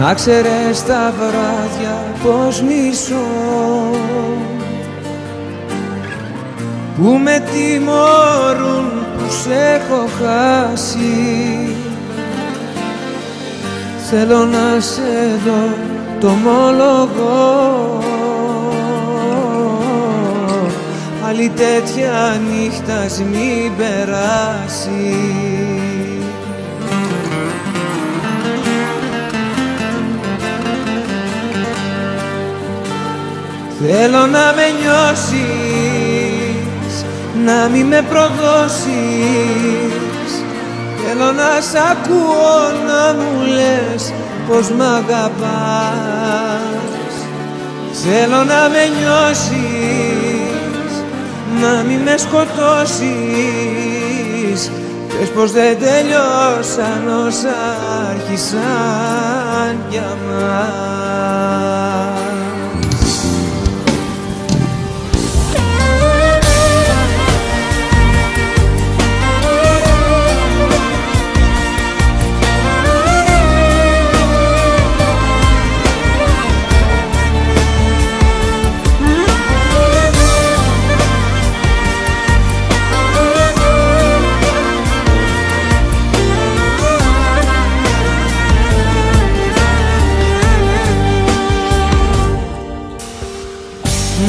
Να ξέρεις τα βράδια πως μισώ, που με τιμωρούν που σ' έχω χάσει. Θέλω να σε δω, το ομολογώ, άλλη τέτοια νύχτα ας μην περάσει. Θέλω να με νιώσεις, να μη με προδώσεις. Θέλω να σ' ακούω να μου λες πως μ' αγαπάς. Θέλω να με νιώσεις, να μη με σκοτώσεις. Πες πως δεν τελειώσαν όσα άρχισαν για μας.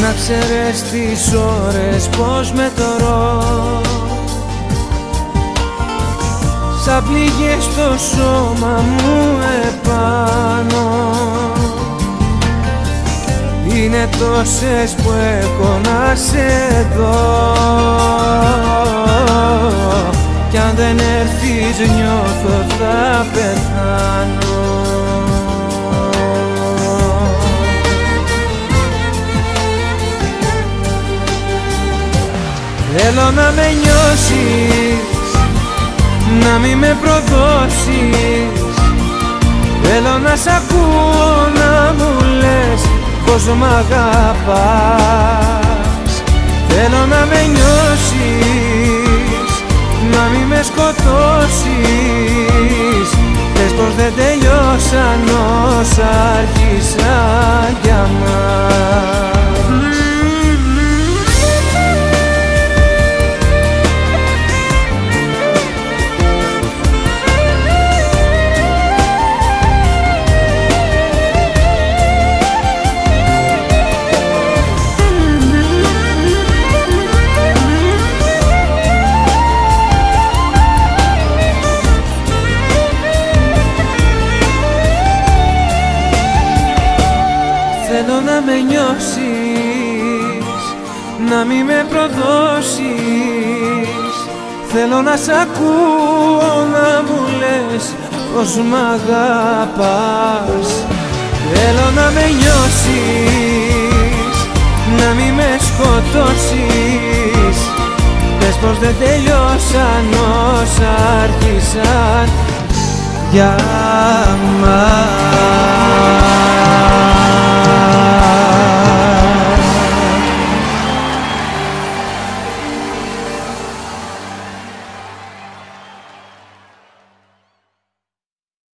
Να ξέρεις τις ώρες πως μετρώ, σαν πληγές στο σώμα μου επάνω. Είναι τόσες που έχω να σε δω, κι αν δεν έρθεις νιώθω θα πεθάνω. Θέλω να με νιώσεις, να μη με προδώσεις. Θέλω να σ' ακούω να μου λες πως μ' αγαπάς. Θέλω να με νιώσεις, να μη με σκοτώσεις. Πες πως δεν τελειώσαν όσα άρχισαν για μας. Θέλω να με νιώσεις, να μη με προδώσεις. Θέλω να σ' ακούω να μου λες πως μ' αγαπάς. Θέλω να με νιώσεις, να μη με σκοτώσεις. Πες πως δεν τελειώσαν όσα άρχισαν για μας.